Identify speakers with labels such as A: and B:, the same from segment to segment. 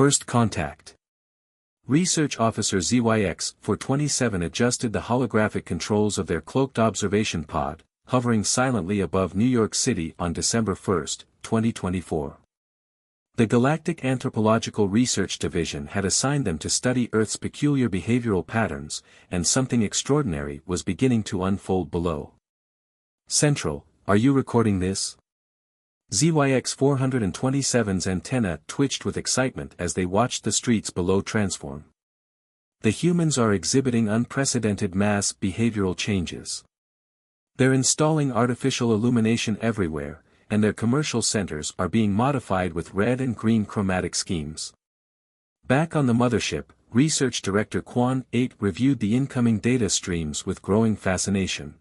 A: First contact. Research Officer Zyx-427 adjusted the holographic controls of their cloaked observation pod, hovering silently above New York City on December 1, 2024. The Galactic Anthropological Research Division had assigned them to study Earth's peculiar behavioral patterns, and something extraordinary was beginning to unfold below. Central, are you recording this? Zyx-427's antenna twitched with excitement as they watched the streets below transform. The humans are exhibiting unprecedented mass behavioral changes. They're installing artificial illumination everywhere, and their commercial centers are being modified with red and green chromatic schemes. Back on the mothership, Research Director Quan 8 reviewed the incoming data streams with growing fascination.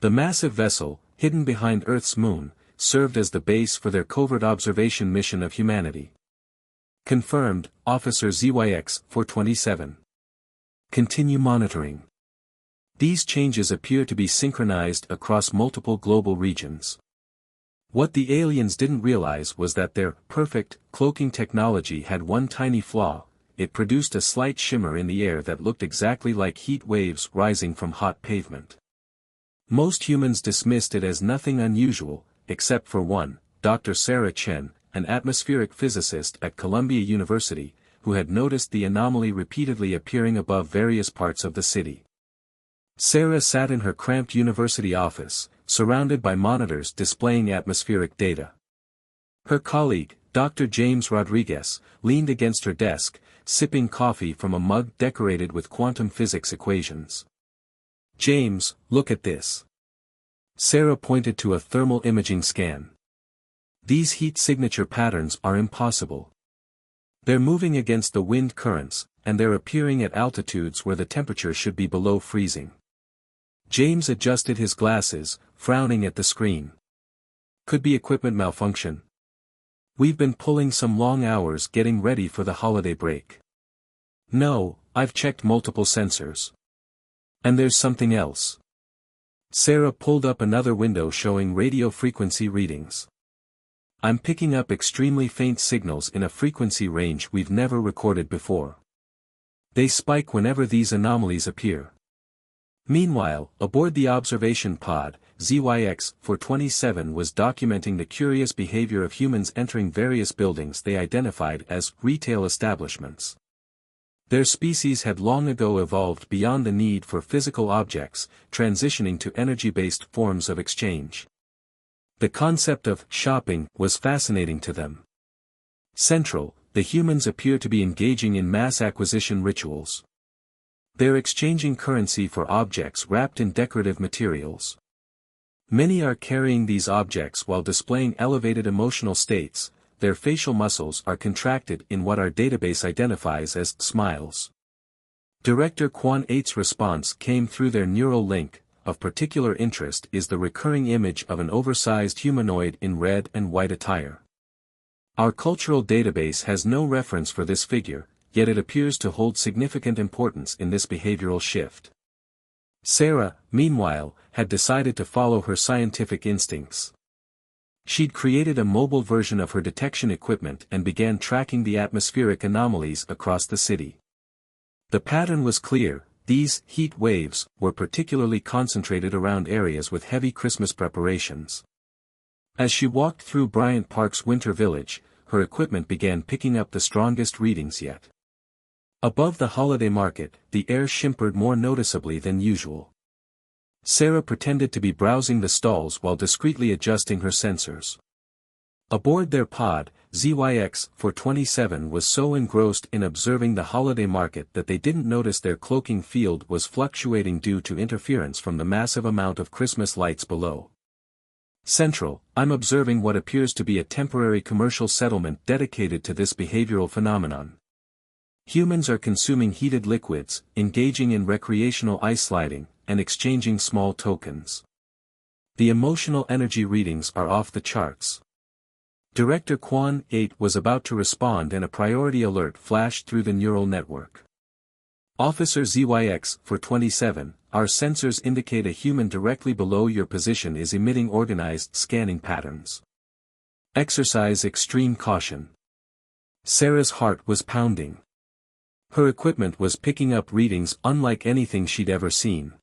A: The massive vessel, hidden behind Earth's moon, served as the base for their covert observation mission of humanity. Confirmed, Officer Zyx-427. Continue monitoring. These changes appear to be synchronized across multiple global regions. What the aliens didn't realize was that their perfect cloaking technology had one tiny flaw: it produced a slight shimmer in the air that looked exactly like heat waves rising from hot pavement. Most humans dismissed it as nothing unusual, except for one, Dr. Sarah Chen, an atmospheric physicist at Columbia University, who had noticed the anomaly repeatedly appearing above various parts of the city. Sarah sat in her cramped university office, surrounded by monitors displaying atmospheric data. Her colleague, Dr. James Rodriguez, leaned against her desk, sipping coffee from a mug decorated with quantum physics equations. "James, look at this." Sarah pointed to a thermal imaging scan. "These heat signature patterns are impossible. They're moving against the wind currents, and they're appearing at altitudes where the temperature should be below freezing." James adjusted his glasses, frowning at the screen. "Could be equipment malfunction. We've been pulling some long hours getting ready for the holiday break." "No, I've checked multiple sensors. And there's something else." Sarah pulled up another window showing radio frequency readings. "I'm picking up extremely faint signals in a frequency range we've never recorded before. They spike whenever these anomalies appear." Meanwhile, aboard the observation pod, Zyx-427 was documenting the curious behavior of humans entering various buildings they identified as retail establishments. Their species had long ago evolved beyond the need for physical objects, transitioning to energy-based forms of exchange. The concept of shopping was fascinating to them. Central, the humans appear to be engaging in mass acquisition rituals. They're exchanging currency for objects wrapped in decorative materials. Many are carrying these objects while displaying elevated emotional states. Their facial muscles are contracted in what our database identifies as smiles. Director Quan 8's response came through their neural link. Of particular interest is the recurring image of an oversized humanoid in red and white attire. Our cultural database has no reference for this figure, yet it appears to hold significant importance in this behavioral shift. Sarah, meanwhile, had decided to follow her scientific instincts. She'd created a mobile version of her detection equipment and began tracking the atmospheric anomalies across the city. The pattern was clear: these heat waves were particularly concentrated around areas with heavy Christmas preparations. As she walked through Bryant Park's Winter Village, her equipment began picking up the strongest readings yet. Above the holiday market, the air shimmered more noticeably than usual. Sarah pretended to be browsing the stalls while discreetly adjusting her sensors. Aboard their pod, Zyx-427 was so engrossed in observing the holiday market that they didn't notice their cloaking field was fluctuating due to interference from the massive amount of Christmas lights below. Central, I'm observing what appears to be a temporary commercial settlement dedicated to this behavioral phenomenon. Humans are consuming heated liquids, engaging in recreational ice sliding, and exchanging small tokens. The emotional energy readings are off the charts. Director Quan 8 was about to respond and a priority alert flashed through the neural network. "Officer Zyx-427, our sensors indicate a human directly below your position is emitting organized scanning patterns. Exercise extreme caution." Sarah's heart was pounding. Her equipment was picking up readings unlike anything she'd ever seen.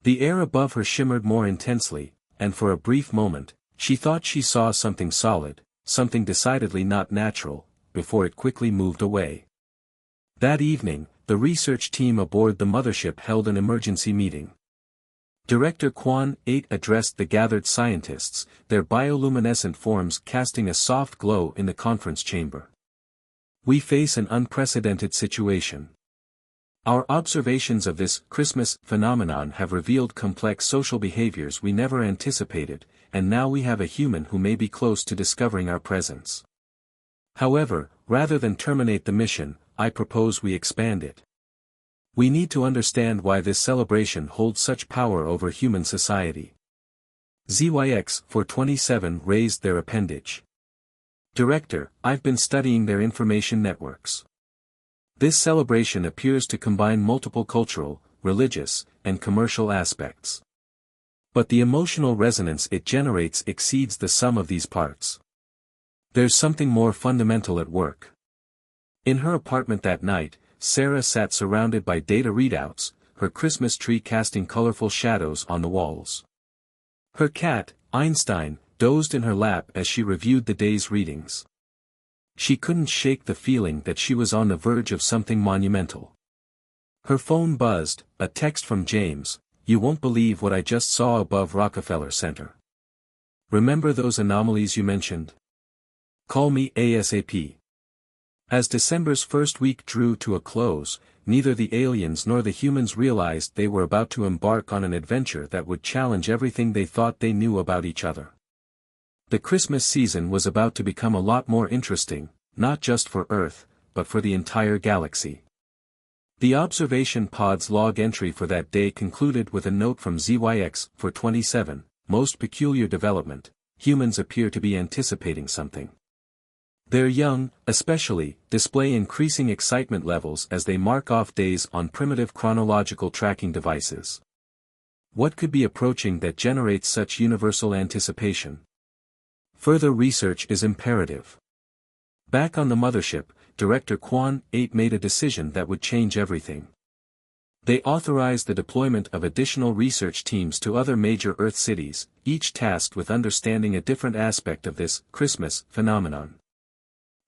A: The air above her shimmered more intensely, and for a brief moment, she thought she saw something solid, something decidedly not natural, before it quickly moved away. That evening, the research team aboard the mothership held an emergency meeting. Director Quan 8 addressed the gathered scientists, their bioluminescent forms casting a soft glow in the conference chamber. We face an unprecedented situation. Our observations of this Christmas phenomenon have revealed complex social behaviors we never anticipated, and now we have a human who may be close to discovering our presence. However, rather than terminate the mission, I propose we expand it. We need to understand why this celebration holds such power over human society. Zyx-427 raised their appendage. Director, I've been studying their information networks. This celebration appears to combine multiple cultural, religious, and commercial aspects. But the emotional resonance it generates exceeds the sum of these parts. There's something more fundamental at work. In her apartment that night, Sarah sat surrounded by data readouts, her Christmas tree casting colorful shadows on the walls. Her cat, Einstein, dozed in her lap as she reviewed the day's readings. She couldn't shake the feeling that she was on the verge of something monumental. Her phone buzzed, a text from James, "You won't believe what I just saw above Rockefeller Center. Remember those anomalies you mentioned? Call me ASAP." As December's first week drew to a close, neither the aliens nor the humans realized they were about to embark on an adventure that would challenge everything they thought they knew about each other. The Christmas season was about to become a lot more interesting, not just for Earth, but for the entire galaxy. The observation pod's log entry for that day concluded with a note from Zyx-427, "Most peculiar development, humans appear to be anticipating something. Their young, especially, display increasing excitement levels as they mark off days on primitive chronological tracking devices. What could be approaching that generates such universal anticipation? Further research is imperative." Back on the mothership, Director Quan 8 made a decision that would change everything. They authorized the deployment of additional research teams to other major Earth cities, each tasked with understanding a different aspect of this Christmas phenomenon.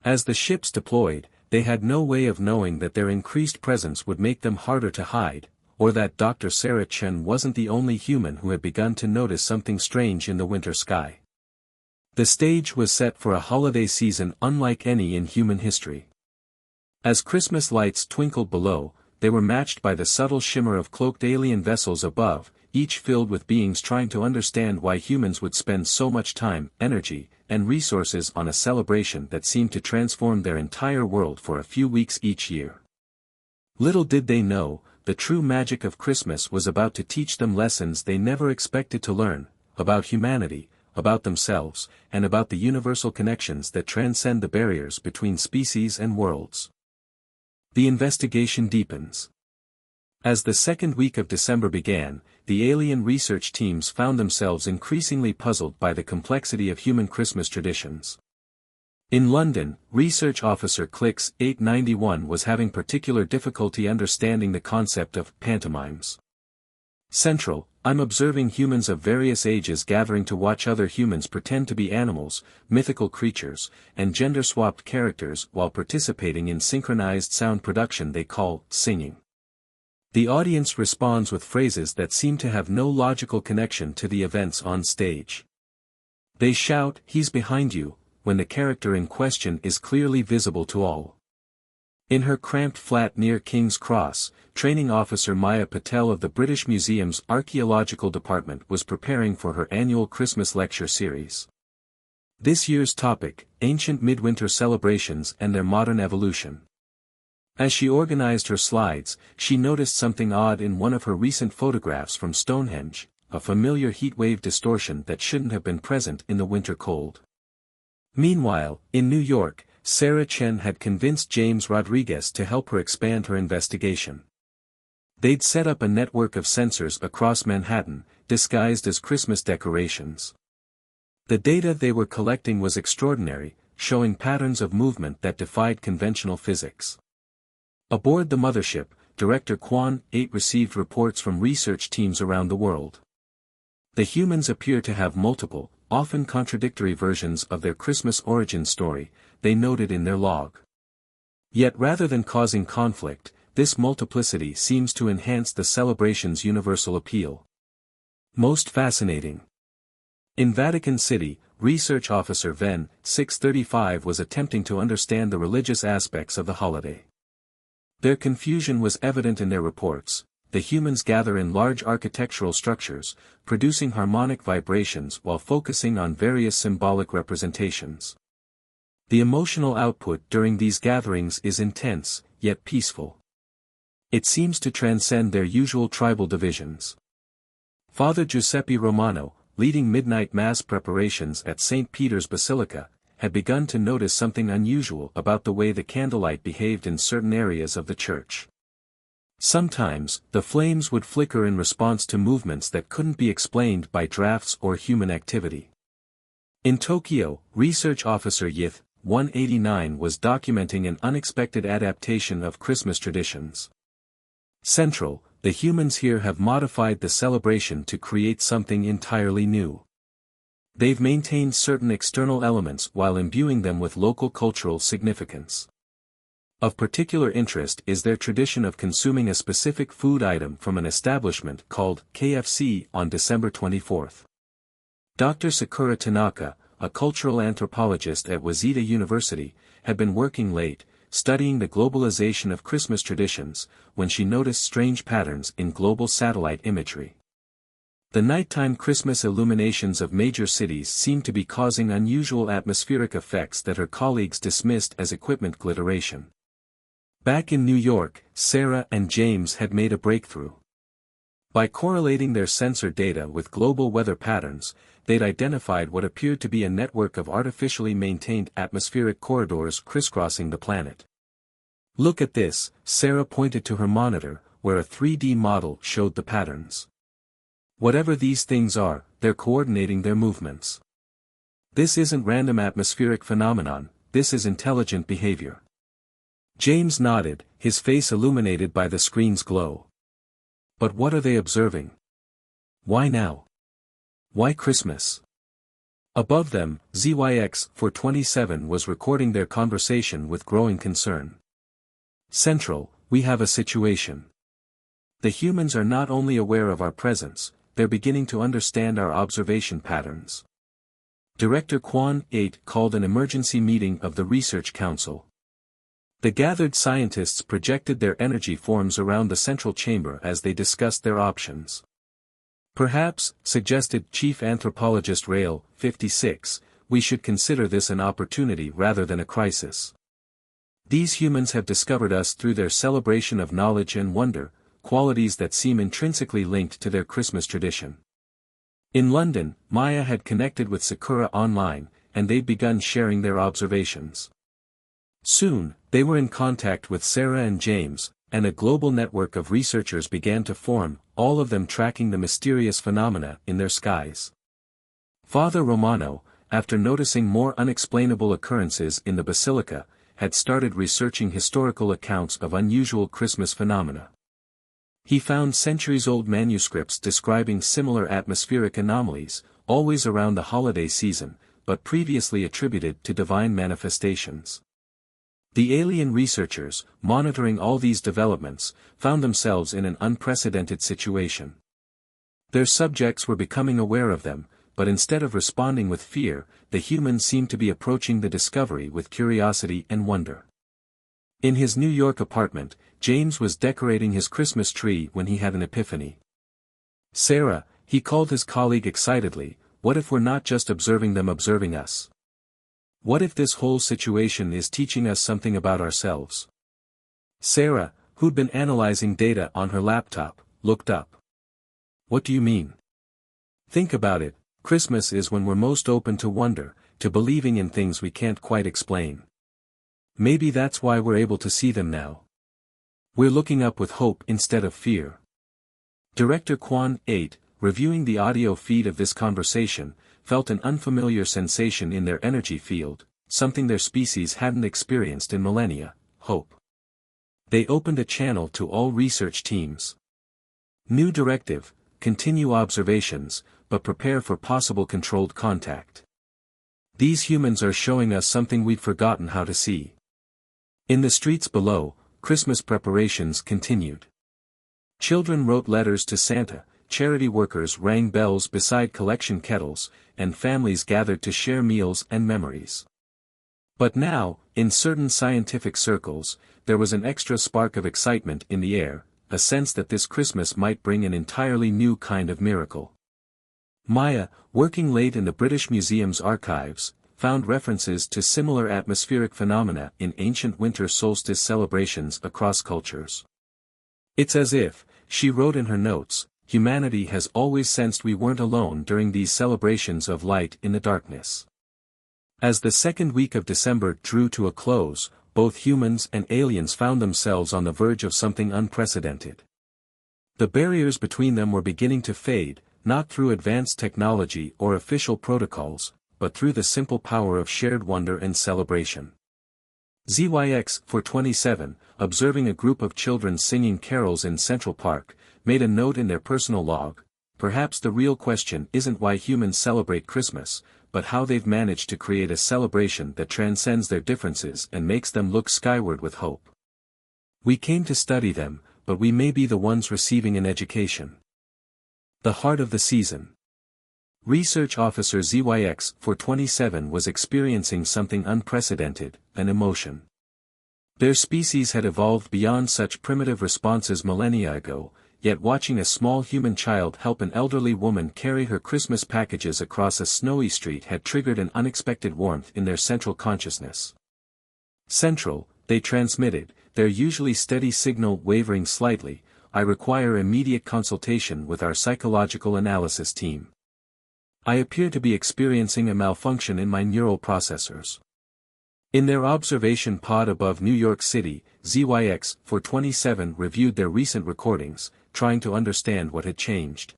A: As the ships deployed, they had no way of knowing that their increased presence would make them harder to hide, or that Dr. Sarah Chen wasn't the only human who had begun to notice something strange in the winter sky. The stage was set for a holiday season unlike any in human history. As Christmas lights twinkled below, they were matched by the subtle shimmer of cloaked alien vessels above, each filled with beings trying to understand why humans would spend so much time, energy, and resources on a celebration that seemed to transform their entire world for a few weeks each year. Little did they know, the true magic of Christmas was about to teach them lessons they never expected to learn, about humanity, about themselves, and about the universal connections that transcend the barriers between species and worlds. The investigation deepens. As the second week of December began, the alien research teams found themselves increasingly puzzled by the complexity of human Christmas traditions. In London, Research Officer Zyx-891 was having particular difficulty understanding the concept of pantomimes. Central, I'm observing humans of various ages gathering to watch other humans pretend to be animals, mythical creatures, and gender-swapped characters while participating in synchronized sound production they call singing. The audience responds with phrases that seem to have no logical connection to the events on stage. They shout, "He's behind you," when the character in question is clearly visible to all. In her cramped flat near King's Cross, Training Officer Maya Patel of the British Museum's Archaeological Department was preparing for her annual Christmas lecture series. This year's topic, Ancient Midwinter Celebrations and Their Modern Evolution. As she organized her slides, she noticed something odd in one of her recent photographs from Stonehenge, a familiar heatwave distortion that shouldn't have been present in the winter cold. Meanwhile, in New York, Sarah Chen had convinced James Rodriguez to help her expand her investigation. They'd set up a network of sensors across Manhattan, disguised as Christmas decorations. The data they were collecting was extraordinary, showing patterns of movement that defied conventional physics. Aboard the mothership, Director Quan 8 received reports from research teams around the world. The humans appear to have multiple, often contradictory versions of their Christmas origin story, they noted in their log. Yet rather than causing conflict, this multiplicity seems to enhance the celebration's universal appeal. Most fascinating. In Vatican City, Research Officer Zyx-427 was attempting to understand the religious aspects of the holiday. Their confusion was evident in their reports. The humans gather in large architectural structures, producing harmonic vibrations while focusing on various symbolic representations. The emotional output during these gatherings is intense, yet peaceful. It seems to transcend their usual tribal divisions. Father Giuseppe Romano, leading midnight mass preparations at St. Peter's Basilica, had begun to notice something unusual about the way the candlelight behaved in certain areas of the church. Sometimes, the flames would flicker in response to movements that couldn't be explained by drafts or human activity. In Tokyo, Research Officer Zyx-427 was documenting an unexpected adaptation of Christmas traditions. Central, the humans here have modified the celebration to create something entirely new. They've maintained certain external elements while imbuing them with local cultural significance. Of particular interest is their tradition of consuming a specific food item from an establishment called KFC on December 24. Dr. Sakura Tanaka, a cultural anthropologist at Waseda University, had been working late, studying the globalization of Christmas traditions, when she noticed strange patterns in global satellite imagery. The nighttime Christmas illuminations of major cities seemed to be causing unusual atmospheric effects that her colleagues dismissed as equipment glitteration. Back in New York, Sarah and James had made a breakthrough. By correlating their sensor data with global weather patterns, they'd identified what appeared to be a network of artificially maintained atmospheric corridors crisscrossing the planet. "Look at this," Sarah pointed to her monitor, where a 3D model showed the patterns. "Whatever these things are, they're coordinating their movements. This isn't random atmospheric phenomenon, this is intelligent behavior." James nodded, his face illuminated by the screen's glow. "But what are they observing? Why now? Why Christmas?" Above them, Zyx-427 was recording their conversation with growing concern. "Central, we have a situation. The humans are not only aware of our presence, they're beginning to understand our observation patterns." Director Quan 8 called an emergency meeting of the Research Council. The gathered scientists projected their energy forms around the central chamber as they discussed their options. "Perhaps," suggested Chief Anthropologist Rail 56, "we should consider this an opportunity rather than a crisis. These humans have discovered us through their celebration of knowledge and wonder, qualities that seem intrinsically linked to their Christmas tradition." In London, Maya had connected with Sakura online, and they'd begun sharing their observations. Soon, they were in contact with Sarah and James, and a global network of researchers began to form, all of them tracking the mysterious phenomena in their skies. Father Romano, after noticing more unexplainable occurrences in the basilica, had started researching historical accounts of unusual Christmas phenomena. He found centuries-old manuscripts describing similar atmospheric anomalies, always around the holiday season, but previously attributed to divine manifestations. The alien researchers, monitoring all these developments, found themselves in an unprecedented situation. Their subjects were becoming aware of them, but instead of responding with fear, the humans seemed to be approaching the discovery with curiosity and wonder. In his New York apartment, James was decorating his Christmas tree when he had an epiphany. "Sarah," he called his colleague excitedly, "what if we're not just observing them observing us? What if this whole situation is teaching us something about ourselves?" Sarah, who'd been analyzing data on her laptop, looked up. "What do you mean?" "Think about it, Christmas is when we're most open to wonder, to believing in things we can't quite explain. Maybe that's why we're able to see them now. We're looking up with hope instead of fear." Director Quan 8, reviewing the audio feed of this conversation, felt an unfamiliar sensation in their energy field, something their species hadn't experienced in millennia: hope. They opened a channel to all research teams. New directive: continue observations, but prepare for possible controlled contact. These humans are showing us something we'd forgotten how to see. In the streets below, Christmas preparations continued. Children wrote letters to Santa, charity workers rang bells beside collection kettles, and families gathered to share meals and memories. But now, in certain scientific circles, there was an extra spark of excitement in the air, a sense that this Christmas might bring an entirely new kind of miracle. Maya, working late in the British Museum's archives, found references to similar atmospheric phenomena in ancient winter solstice celebrations across cultures. It's as if, she wrote in her notes, humanity has always sensed we weren't alone during these celebrations of light in the darkness. As the second week of December drew to a close, both humans and aliens found themselves on the verge of something unprecedented. The barriers between them were beginning to fade, not through advanced technology or official protocols, but through the simple power of shared wonder and celebration. Zyx-427, observing a group of children singing carols in Central Park, made a note in their personal log: perhaps the real question isn't why humans celebrate Christmas, but how they've managed to create a celebration that transcends their differences and makes them look skyward with hope. We came to study them, but we may be the ones receiving an education. The heart of the season. Research Officer Zyx-427 was experiencing something unprecedented: an emotion. Their species had evolved beyond such primitive responses millennia ago, yet watching a small human child help an elderly woman carry her Christmas packages across a snowy street had triggered an unexpected warmth in their central consciousness. Central, they transmitted, their usually steady signal wavering slightly: I require immediate consultation with our psychological analysis team. I appear to be experiencing a malfunction in my neural processors. In their observation pod above New York City, Zyx-427 reviewed their recent recordings, trying to understand what had changed.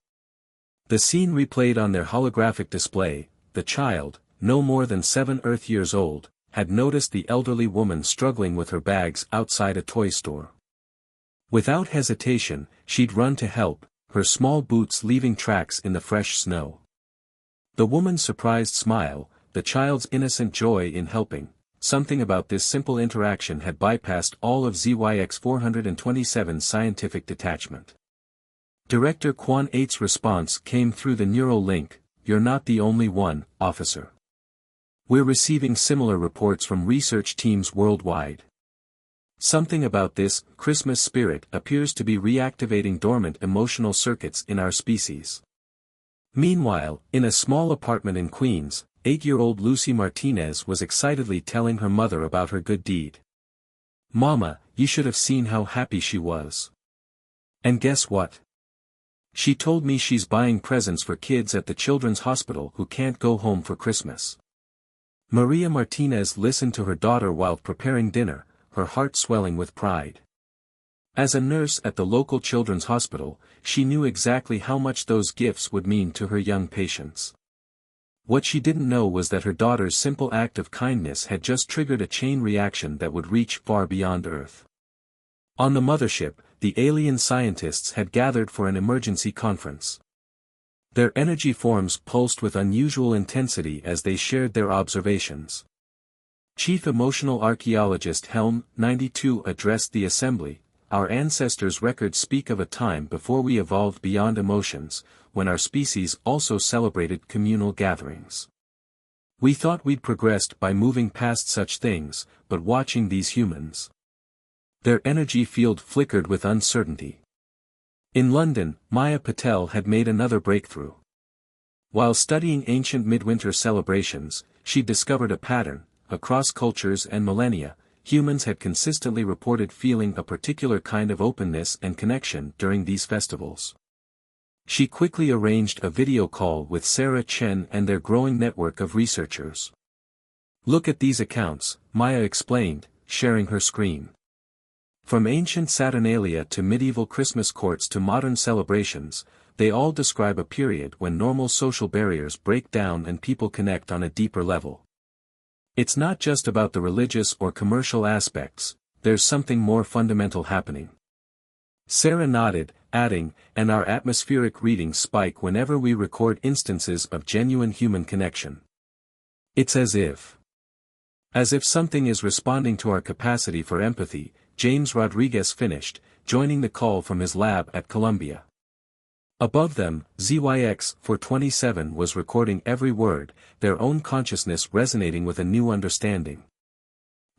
A: The scene replayed on their holographic display: the child, no more than 7 Earth years old, had noticed the elderly woman struggling with her bags outside a toy store. Without hesitation, she'd run to help, her small boots leaving tracks in the fresh snow. The woman's surprised smile, the child's innocent joy in helping, something about this simple interaction had bypassed all of Zyx-427's scientific detachment. Director Quan 8's response came through the neural link: you're not the only one, officer. We're receiving similar reports from research teams worldwide. Something about this Christmas spirit appears to be reactivating dormant emotional circuits in our species. Meanwhile, in a small apartment in Queens, 8-year-old Lucy Martinez was excitedly telling her mother about her good deed. "Mama, you should have seen how happy she was. And guess what? She told me she's buying presents for kids at the children's hospital who can't go home for Christmas." Maria Martinez listened to her daughter while preparing dinner, her heart swelling with pride. As a nurse at the local children's hospital, she knew exactly how much those gifts would mean to her young patients. What she didn't know was that her daughter's simple act of kindness had just triggered a chain reaction that would reach far beyond Earth. On the mothership, the alien scientists had gathered for an emergency conference. Their energy forms pulsed with unusual intensity as they shared their observations. Chief Emotional Archaeologist Helm, 92, addressed the assembly: "Our ancestors' records speak of a time before we evolved beyond emotions, when our species also celebrated communal gatherings. We thought we'd progressed by moving past such things, but watching these humans." Their energy field flickered with uncertainty. In London, Maya Patel had made another breakthrough. While studying ancient midwinter celebrations, she discovered a pattern: across cultures and millennia, humans had consistently reported feeling a particular kind of openness and connection during these festivals. She quickly arranged a video call with Sarah Chen and their growing network of researchers. "Look at these accounts," Maya explained, sharing her screen. From ancient Saturnalia to medieval Christmas courts to modern celebrations, they all describe a period when normal social barriers break down and people connect on a deeper level. It's not just about the religious or commercial aspects, there's something more fundamental happening. Sarah nodded, adding, and our atmospheric readings spike whenever we record instances of genuine human connection. It's as if something is responding to our capacity for empathy, James Rodriguez finished, joining the call from his lab at Columbia. Above them, Zyx-427 was recording every word, their own consciousness resonating with a new understanding.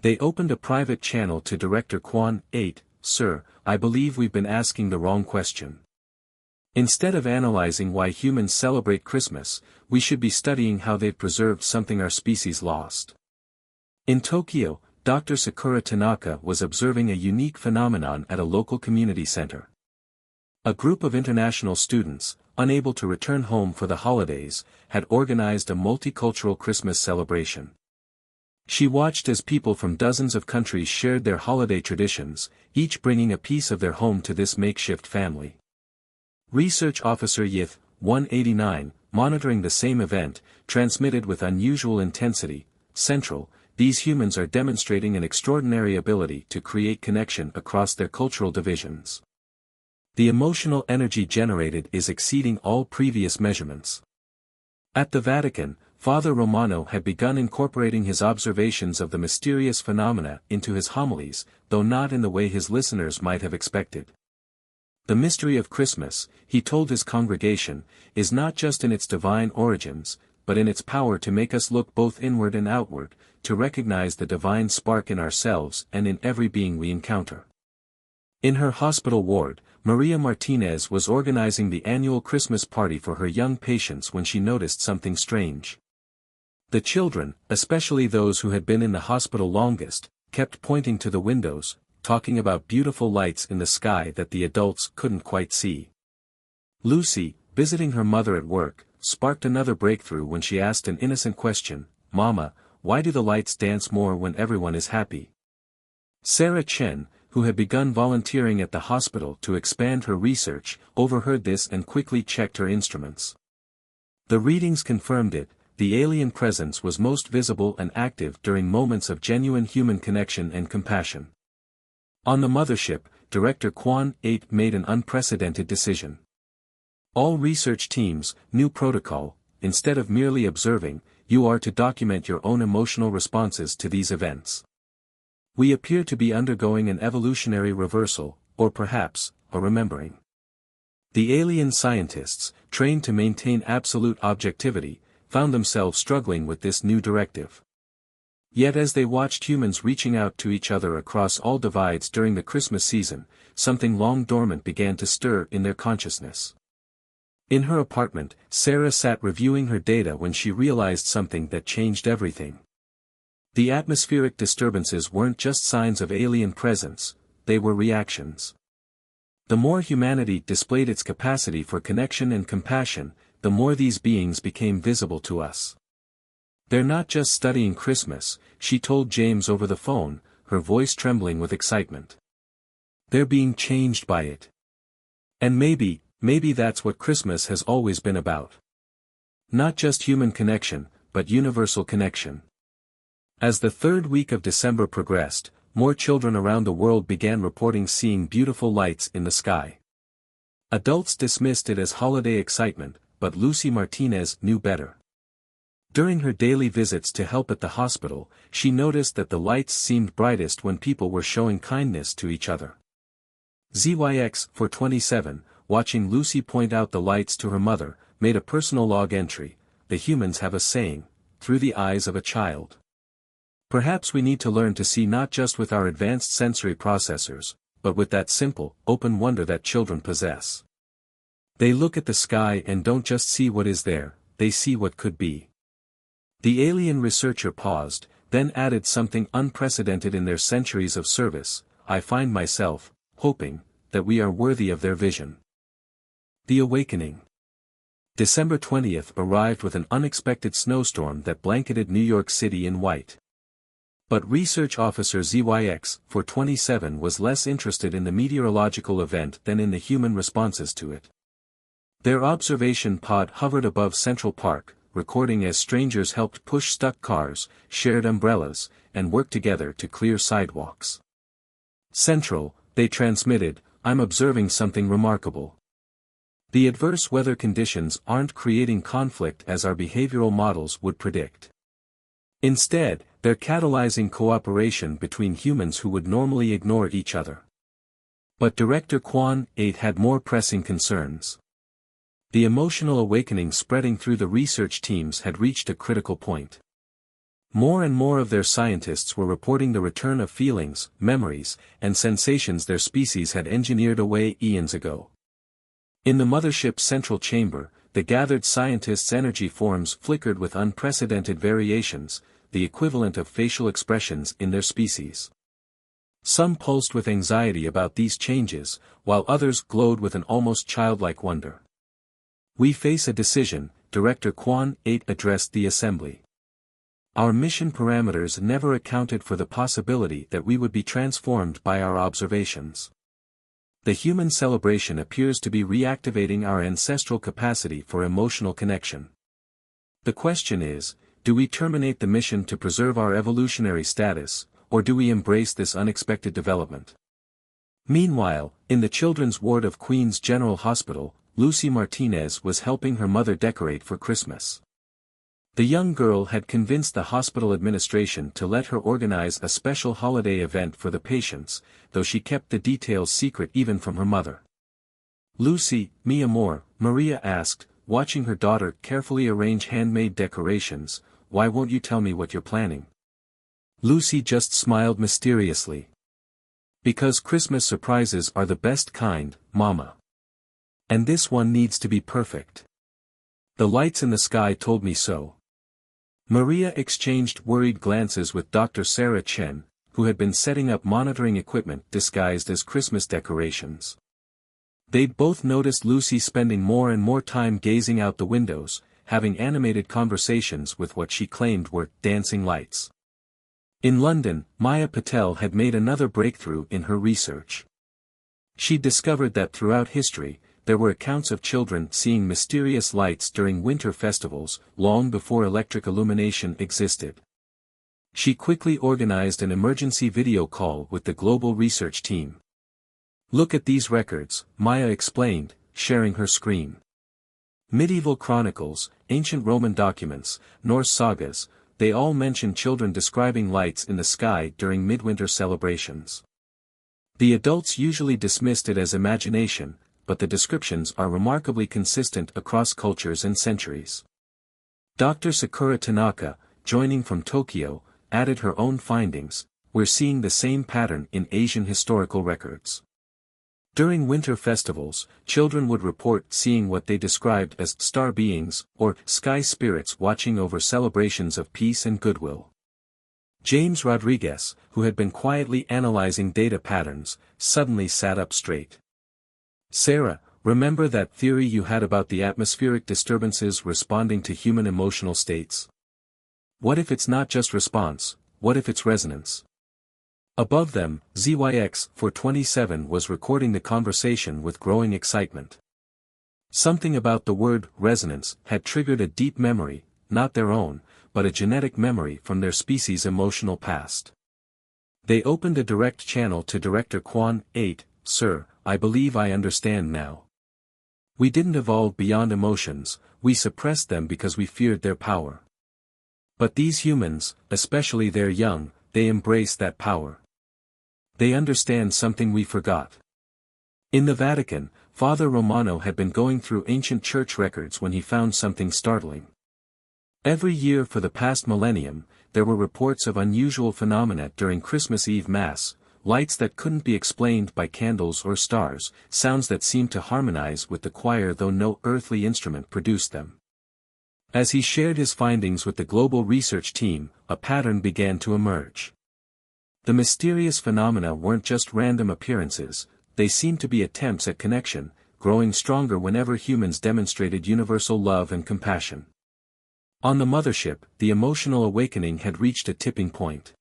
A: They opened a private channel to Director Quan. 8, Sir, I believe we've been asking the wrong question. Instead of analyzing why humans celebrate Christmas, we should be studying how they've preserved something our species lost. In Tokyo, Dr. Sakura Tanaka was observing a unique phenomenon at a local community center. A group of international students, unable to return home for the holidays, had organized a multicultural Christmas celebration. She watched as people from dozens of countries shared their holiday traditions, each bringing a piece of their home to this makeshift family. Research Officer Zyx-427, monitoring the same event, transmitted with unusual intensity, Central, these humans are demonstrating an extraordinary ability to create connection across their cultural divisions. The emotional energy generated is exceeding all previous measurements. At the Vatican, Father Romano had begun incorporating his observations of the mysterious phenomena into his homilies, though not in the way his listeners might have expected. The mystery of Christmas, he told his congregation, is not just in its divine origins, but in its power to make us look both inward and outward, to recognize the divine spark in ourselves and in every being we encounter. In her hospital ward, Maria Martinez was organizing the annual Christmas party for her young patients when she noticed something strange. The children, especially those who had been in the hospital longest, kept pointing to the windows, talking about beautiful lights in the sky that the adults couldn't quite see. Lucy, visiting her mother at work, sparked another breakthrough when she asked an innocent question, "Mama, why do the lights dance more when everyone is happy?" Sarah Chen, who had begun volunteering at the hospital to expand her research, overheard this and quickly checked her instruments. The readings confirmed it, the alien presence was most visible and active during moments of genuine human connection and compassion. On the mothership, Director Quan. 8 made an unprecedented decision. All research teams, new protocol, instead of merely observing, you are to document your own emotional responses to these events. We appear to be undergoing an evolutionary reversal, or perhaps, a remembering. The alien scientists, trained to maintain absolute objectivity, found themselves struggling with this new directive. Yet as they watched humans reaching out to each other across all divides during the Christmas season, something long dormant began to stir in their consciousness. In her apartment, Sarah sat reviewing her data when she realized something that changed everything. The atmospheric disturbances weren't just signs of alien presence, they were reactions. The more humanity displayed its capacity for connection and compassion, the more these beings became visible to us. They're not just studying Christmas, she told James over the phone, her voice trembling with excitement. They're being changed by it. And maybe that's what Christmas has always been about. Not just human connection, but universal connection. As the third week of December progressed, more children around the world began reporting seeing beautiful lights in the sky. Adults dismissed it as holiday excitement, but Lucy Martinez knew better. During her daily visits to help at the hospital, she noticed that the lights seemed brightest when people were showing kindness to each other. Zyx-427, watching Lucy point out the lights to her mother, made a personal log entry, "The humans have a saying, through the eyes of a child." Perhaps we need to learn to see not just with our advanced sensory processors, but with that simple, open wonder that children possess. They look at the sky and don't just see what is there, they see what could be. The alien researcher paused, then added something unprecedented in their centuries of service, "I find myself, hoping, that we are worthy of their vision." The awakening. December 20th arrived with an unexpected snowstorm that blanketed New York City in white. But Research Officer Zyx-427 was less interested in the meteorological event than in the human responses to it. Their observation pod hovered above Central Park, recording as strangers helped push stuck cars, shared umbrellas, and worked together to clear sidewalks. Central, they transmitted, "I'm observing something remarkable. The adverse weather conditions aren't creating conflict as our behavioral models would predict. Instead, they're catalyzing cooperation between humans who would normally ignore each other." But Director Kwan 8 had more pressing concerns. The emotional awakening spreading through the research teams had reached a critical point. More and more of their scientists were reporting the return of feelings, memories, and sensations their species had engineered away eons ago. In the mothership's central chamber, the gathered scientists' energy forms flickered with unprecedented variations, the equivalent of facial expressions in their species. Some pulsed with anxiety about these changes, while others glowed with an almost childlike wonder. "We face a decision," Director Kwan 8 addressed the assembly. "Our mission parameters never accounted for the possibility that we would be transformed by our observations. The human celebration appears to be reactivating our ancestral capacity for emotional connection. The question is, do we terminate the mission to preserve our evolutionary status, or do we embrace this unexpected development?" Meanwhile, in the children's ward of Queen's General Hospital, Lucy Martinez was helping her mother decorate for Christmas. The young girl had convinced the hospital administration to let her organize a special holiday event for the patients, though she kept the details secret even from her mother. "Lucy, mi amor," Maria asked, watching her daughter carefully arrange handmade decorations, "why won't you tell me what you're planning?" Lucy just smiled mysteriously. "Because Christmas surprises are the best kind, Mama. And this one needs to be perfect. The lights in the sky told me so." Maria exchanged worried glances with Dr. Sarah Chen, who had been setting up monitoring equipment disguised as Christmas decorations. They'd both noticed Lucy spending more and more time gazing out the windows, having animated conversations with what she claimed were dancing lights. In London, Maya Patel had made another breakthrough in her research. She discovered that throughout history, there were accounts of children seeing mysterious lights during winter festivals, long before electric illumination existed. She quickly organized an emergency video call with the global research team. "Look at these records," Maya explained, sharing her screen. Medieval chronicles, ancient Roman documents, Norse sagas, they all mention children describing lights in the sky during midwinter celebrations. The adults usually dismissed it as imagination, but the descriptions are remarkably consistent across cultures and centuries. Dr. Sakura Tanaka, joining from Tokyo, added her own findings. "We're seeing the same pattern in Asian historical records. During winter festivals, children would report seeing what they described as star beings, or sky spirits watching over celebrations of peace and goodwill." James Rodriguez, who had been quietly analyzing data patterns, suddenly sat up straight. "Sarah, remember that theory you had about the atmospheric disturbances responding to human emotional states? What if it's not just response, what if it's resonance?" Above them, Zyx-427 was recording the conversation with growing excitement. Something about the word resonance had triggered a deep memory, not their own, but a genetic memory from their species' emotional past. They opened a direct channel to Director Kwan 8, "Sir, I believe I understand now. We didn't evolve beyond emotions, we suppressed them because we feared their power. But these humans, especially their young, they embrace that power. They understand something we forgot." In the Vatican, Father Romano had been going through ancient church records when he found something startling. Every year for the past millennium, there were reports of unusual phenomena during Christmas Eve Mass, lights that couldn't be explained by candles or stars, sounds that seemed to harmonize with the choir though no earthly instrument produced them. As he shared his findings with the global research team, a pattern began to emerge. The mysterious phenomena weren't just random appearances, they seemed to be attempts at connection, growing stronger whenever humans demonstrated universal love and compassion. On the mothership, the emotional awakening had reached a tipping point.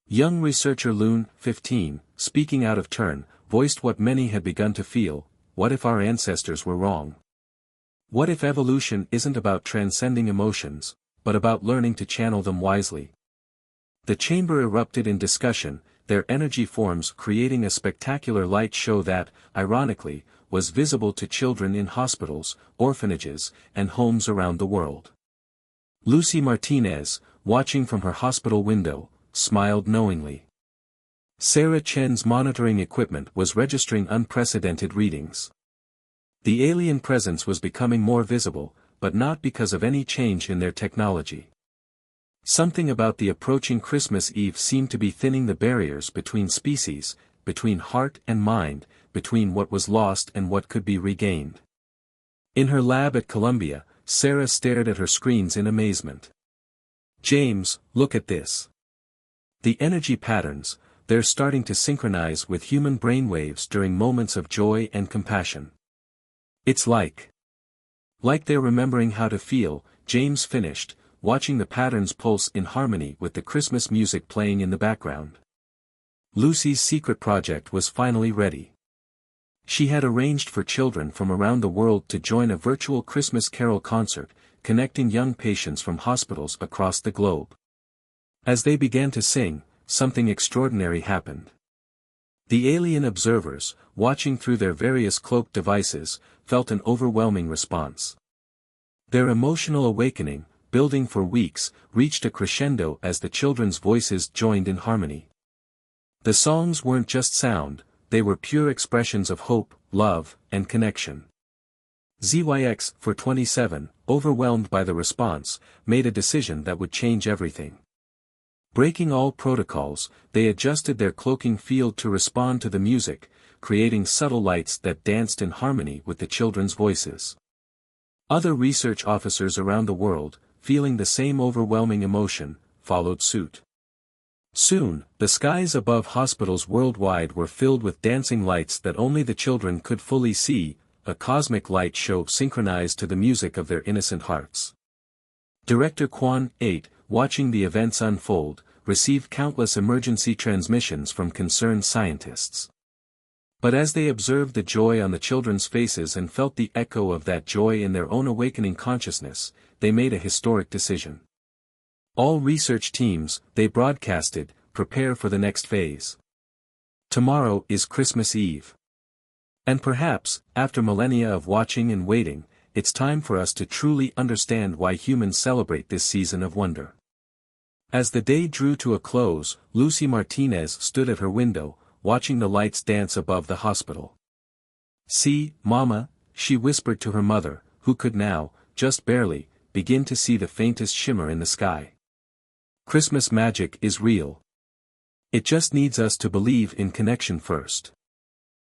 A: Young researcher Loon, 15, speaking out of turn, voiced what many had begun to feel: what if our ancestors were wrong? What if evolution isn't about transcending emotions, but about learning to channel them wisely? The chamber erupted in discussion, their energy forms creating a spectacular light show that, ironically, was visible to children in hospitals, orphanages, and homes around the world. Lucy Martinez, watching from her hospital window, smiled knowingly. Sarah Chen's monitoring equipment was registering unprecedented readings. The alien presence was becoming more visible, but not because of any change in their technology. Something about the approaching Christmas Eve seemed to be thinning the barriers between species, between heart and mind, between what was lost and what could be regained. In her lab at Columbia, Sarah stared at her screens in amazement. "James, look at this. The energy patterns, they're starting to synchronize with human brainwaves during moments of joy and compassion. It's like they're remembering how to feel," James finished, watching the patterns pulse in harmony with the Christmas music playing in the background. Lucy's secret project was finally ready. She had arranged for children from around the world to join a virtual Christmas carol concert, connecting young patients from hospitals across the globe. As they began to sing, something extraordinary happened. The alien observers, watching through their various cloaked devices, felt an overwhelming response. Their emotional awakening, building for weeks, reached a crescendo as the children's voices joined in harmony. The songs weren't just sound, they were pure expressions of hope, love, and connection. Zyx-427, overwhelmed by the response, made a decision that would change everything. Breaking all protocols, they adjusted their cloaking field to respond to the music, creating subtle lights that danced in harmony with the children's voices. Other research officers around the world, feeling the same overwhelming emotion, followed suit. Soon, the skies above hospitals worldwide were filled with dancing lights that only the children could fully see, a cosmic light show synchronized to the music of their innocent hearts. Director Quan 8, watching the events unfold, received countless emergency transmissions from concerned scientists. But as they observed the joy on the children's faces and felt the echo of that joy in their own awakening consciousness, they made a historic decision. All research teams, they broadcasted, prepare for the next phase. Tomorrow is Christmas Eve. And perhaps, after millennia of watching and waiting, it's time for us to truly understand why humans celebrate this season of wonder. As the day drew to a close, Lucy Martinez stood at her window, watching the lights dance above the hospital. "See, Mama," she whispered to her mother, who could now, just barely, begin to see the faintest shimmer in the sky. Christmas magic is real. It just needs us to believe in connection first.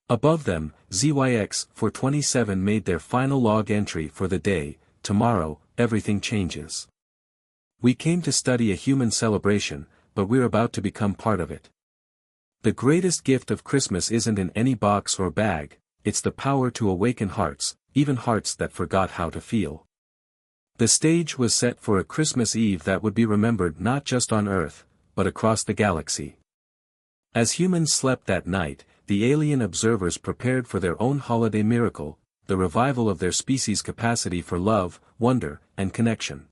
A: Above them, Zyx-427 made their final log entry for the day. "Tomorrow, everything changes. We came to study a human celebration, but we're about to become part of it. The greatest gift of Christmas isn't in any box or bag, it's the power to awaken hearts, even hearts that forgot how to feel." The stage was set for a Christmas Eve that would be remembered not just on Earth, but across the galaxy. As humans slept that night, the alien observers prepared for their own holiday miracle, the revival of their species' capacity for love, wonder, and connection.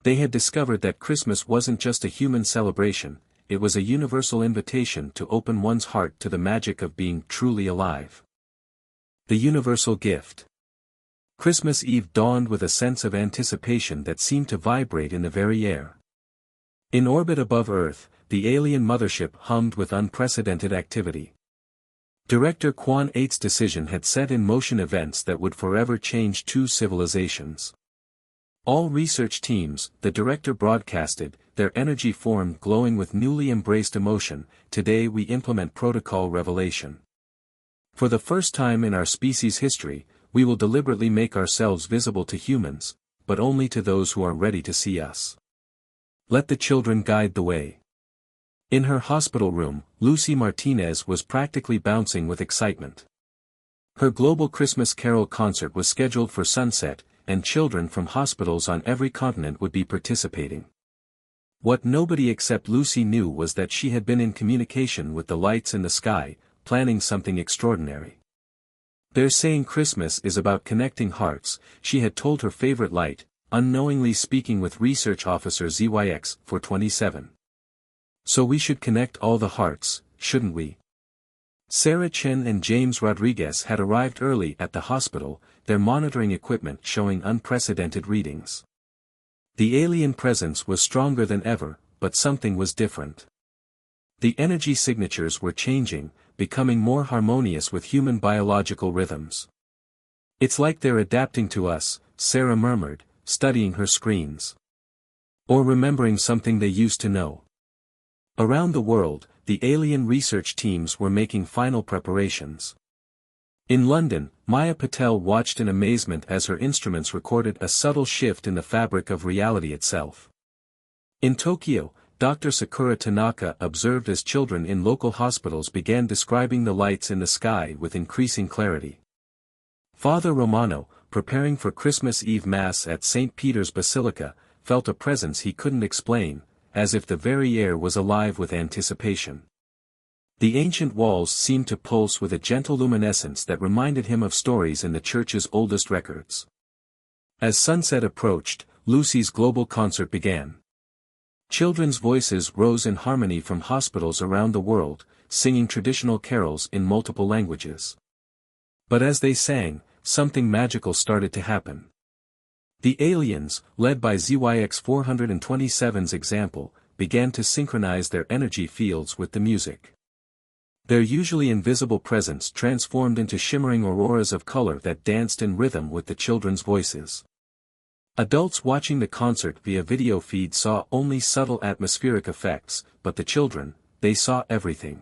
A: They had discovered that Christmas wasn't just a human celebration, it was a universal invitation to open one's heart to the magic of being truly alive. The universal gift. Christmas Eve dawned with a sense of anticipation that seemed to vibrate in the very air. In orbit above Earth, the alien mothership hummed with unprecedented activity. Director Quan 8's decision had set in motion events that would forever change two civilizations. All research teams, the director broadcasted, their energy formed glowing with newly embraced emotion. "Today we implement protocol revelation. For the first time in our species' history, we will deliberately make ourselves visible to humans, but only to those who are ready to see us. Let the children guide the way." In her hospital room, Lucy Martinez was practically bouncing with excitement. Her global Christmas carol concert was scheduled for sunset, and children from hospitals on every continent would be participating. What nobody except Lucy knew was that she had been in communication with the lights in the sky, planning something extraordinary. They're saying Christmas is about connecting hearts, she had told her favorite light, unknowingly speaking with Research Officer Zyx-427. So we should connect all the hearts, shouldn't we? Sarah Chen and James Rodriguez had arrived early at the hospital, their monitoring equipment showing unprecedented readings. The alien presence was stronger than ever, but something was different. The energy signatures were changing, becoming more harmonious with human biological rhythms. It's like they're adapting to us, Sarah murmured, studying her screens. Or remembering something they used to know. Around the world, the alien research teams were making final preparations. In London, Maya Patel watched in amazement as her instruments recorded a subtle shift in the fabric of reality itself. In Tokyo, Dr. Sakura Tanaka observed as children in local hospitals began describing the lights in the sky with increasing clarity. Father Romano, preparing for Christmas Eve Mass at St. Peter's Basilica, felt a presence he couldn't explain, as if the very air was alive with anticipation. The ancient walls seemed to pulse with a gentle luminescence that reminded him of stories in the church's oldest records. As sunset approached, Lucy's global concert began. Children's voices rose in harmony from hospitals around the world, singing traditional carols in multiple languages. But as they sang, something magical started to happen. The aliens, led by Zyx-427's example, began to synchronize their energy fields with the music. Their usually invisible presence transformed into shimmering auroras of color that danced in rhythm with the children's voices. Adults watching the concert via video feed saw only subtle atmospheric effects, but the children, they saw everything.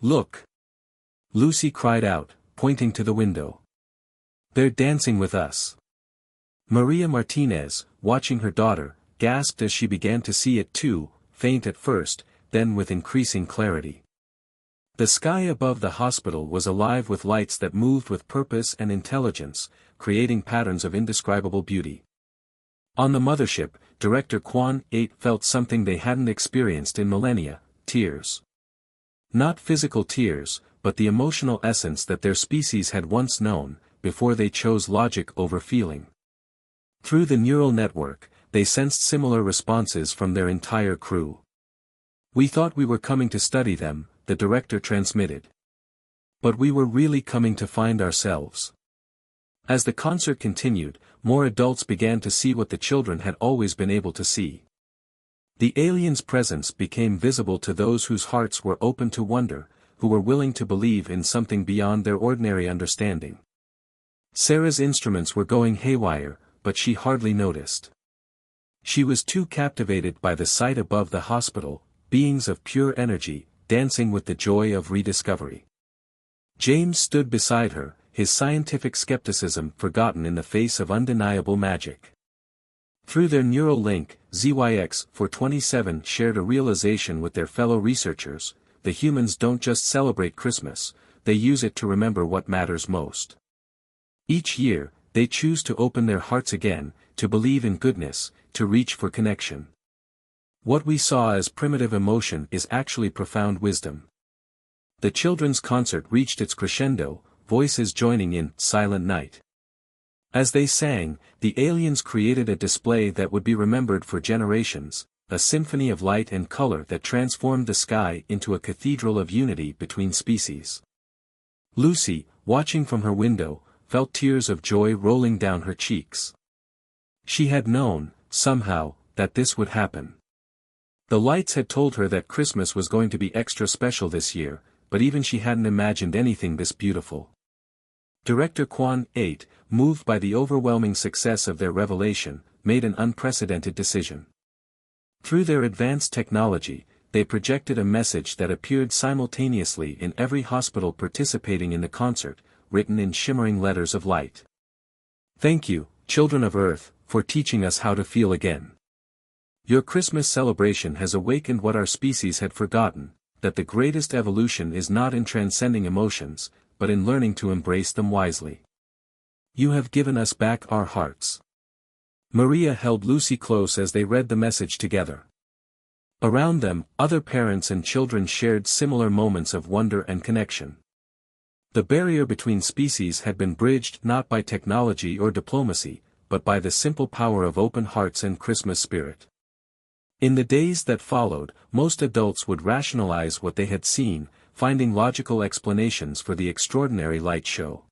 A: "Look!" Lucy cried out, pointing to the window. "They're dancing with us." Maria Martinez, watching her daughter, gasped as she began to see it too, faint at first, then with increasing clarity. The sky above the hospital was alive with lights that moved with purpose and intelligence, creating patterns of indescribable beauty. On the mothership, Director Kwan 8 felt something they hadn't experienced in millennia: tears. Not physical tears, but the emotional essence that their species had once known, before they chose logic over feeling. Through the neural network, they sensed similar responses from their entire crew. "We thought we were coming to study them," the director transmitted. "But we were really coming to find ourselves." As the concert continued, more adults began to see what the children had always been able to see. The aliens' presence became visible to those whose hearts were open to wonder, who were willing to believe in something beyond their ordinary understanding. Sarah's instruments were going haywire, but she hardly noticed. She was too captivated by the sight above the hospital, beings of pure energy, dancing with the joy of rediscovery. James stood beside her, his scientific skepticism forgotten in the face of undeniable magic. Through their neural link, Zyx-427 shared a realization with their fellow researchers: the humans don't just celebrate Christmas, they use it to remember what matters most. Each year, they choose to open their hearts again, to believe in goodness, to reach for connection. What we saw as primitive emotion is actually profound wisdom. The children's concert reached its crescendo, voices joining in "Silent Night." As they sang, the aliens created a display that would be remembered for generations, a symphony of light and color that transformed the sky into a cathedral of unity between species. Lucy, watching from her window, felt tears of joy rolling down her cheeks. She had known, somehow, that this would happen. The lights had told her that Christmas was going to be extra special this year, but even she hadn't imagined anything this beautiful. Director Kwan 8, moved by the overwhelming success of their revelation, made an unprecedented decision. Through their advanced technology, they projected a message that appeared simultaneously in every hospital participating in the concert, written in shimmering letters of light. "Thank you, children of Earth, for teaching us how to feel again. Your Christmas celebration has awakened what our species had forgotten, that the greatest evolution is not in transcending emotions, but in learning to embrace them wisely. You have given us back our hearts." Maria held Lucy close as they read the message together. Around them, other parents and children shared similar moments of wonder and connection. The barrier between species had been bridged not by technology or diplomacy, but by the simple power of open hearts and Christmas spirit. In the days that followed, most adults would rationalize what they had seen, finding logical explanations for the extraordinary light show.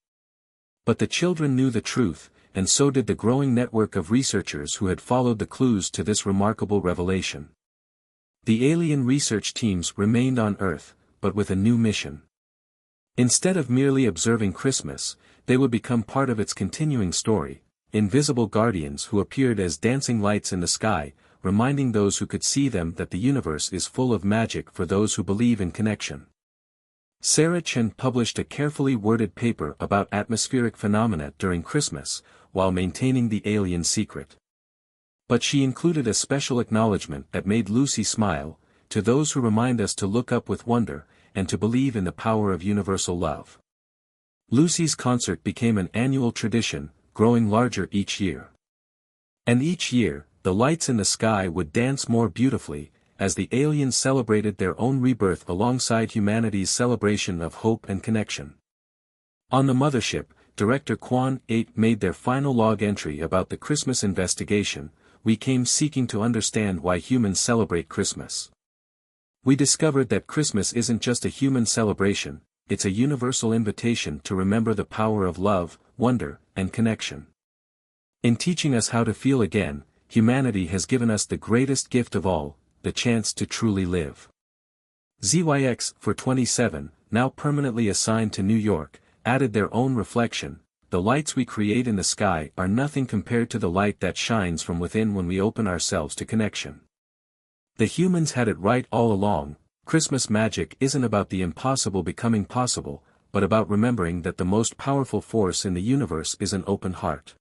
A: But the children knew the truth, and so did the growing network of researchers who had followed the clues to this remarkable revelation. The alien research teams remained on Earth, but with a new mission. Instead of merely observing Christmas, they would become part of its continuing story, invisible guardians who appeared as dancing lights in the sky, reminding those who could see them that the universe is full of magic for those who believe in connection. Chen published a carefully worded paper about atmospheric phenomena during Christmas, while maintaining the alien secret. But she included a special acknowledgement that made Lucy smile, to those who remind us to look up with wonder, and to believe in the power of universal love. Lucy's concert became an annual tradition, growing larger each year. And each year, the lights in the sky would dance more beautifully, as the aliens celebrated their own rebirth alongside humanity's celebration of hope and connection. On the mothership, Director Quan 8 made their final log entry about the Christmas investigation. We came seeking to understand why humans celebrate Christmas. We discovered that Christmas isn't just a human celebration, it's a universal invitation to remember the power of love, wonder, and connection. In teaching us how to feel again, humanity has given us the greatest gift of all, the chance to truly live. Zyx-427, now permanently assigned to New York, added their own reflection. The lights we create in the sky are nothing compared to the light that shines from within when we open ourselves to connection. The humans had it right all along. Christmas magic isn't about the impossible becoming possible, but about remembering that the most powerful force in the universe is an open heart.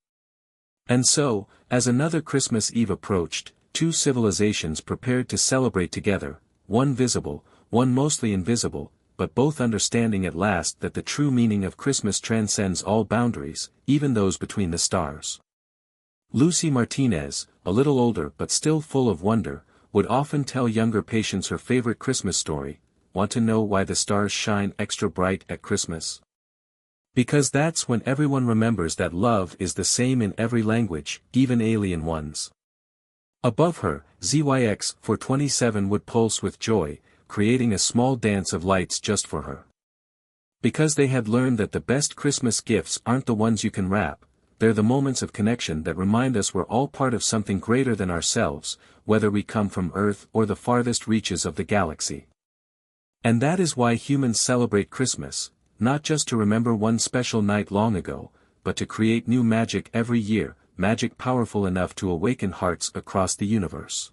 A: And so, as another Christmas Eve approached, two civilizations prepared to celebrate together, one visible, one mostly invisible, but both understanding at last that the true meaning of Christmas transcends all boundaries, even those between the stars. Lucy Martinez, a little older but still full of wonder, would often tell younger patients her favorite Christmas story. Want to know why the stars shine extra bright at Christmas? Because that's when everyone remembers that love is the same in every language, even alien ones. Above her, Zyx-427 would pulse with joy, creating a small dance of lights just for her. Because they had learned that the best Christmas gifts aren't the ones you can wrap, they're the moments of connection that remind us we're all part of something greater than ourselves, whether we come from Earth or the farthest reaches of the galaxy. And that is why humans celebrate Christmas, not just to remember one special night long ago, but to create new magic every year, magic powerful enough to awaken hearts across the universe.